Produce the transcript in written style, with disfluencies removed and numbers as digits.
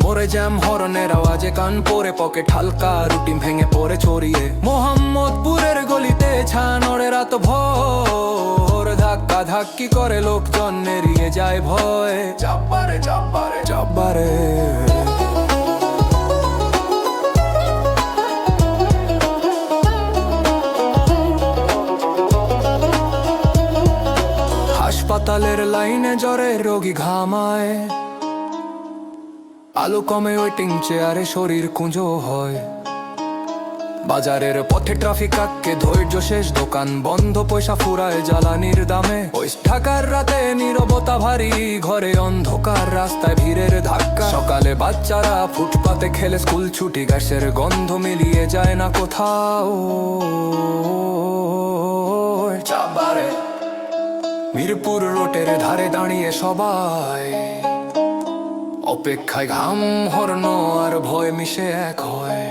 মোরে জ্যাম হরনের আওয়াজে কান পরে পকেট হালকা, রুটিন ভেঙে পড়ে ছড়িয়ে মোহাম্মদপুরের গলিতে ছানড়ে রাত ভোর, ধাক্কা ধাক্কি করে লোকজন এড়িয়ে যায় ভয়। চাপ্পারে চাপ্পারে চাপ্পারে হাসপাতালের লাইনে জ্বরে রোগী ঘামায়, আলো কমে ওয়েটিং চেয়ারে শরীর কুঁজো হয়। বাজারের পথে ট্রাফিক আটকে ধৈর্য শেষ, দোকান বন্ধ, পয়সা ফুরায় জ্বালানির দামে। ওই ঢাকার রাতে নীরবতা ভারী, ঘরে অন্ধকার, রাস্তায় ভিড়ের ধাক্কা। সকালে বাচ্চারা ফুটপাতে খেলে স্কুল ছুটি, গ্যাসের গন্ধ মিলিয়ে যায় না কোথাও। চাবারে মিরপুর রোডের ধারে দাঁড়িয়ে সবাই, অপেক্ষায় ঘাম হরনো আর ভয় মিশে এক হয়।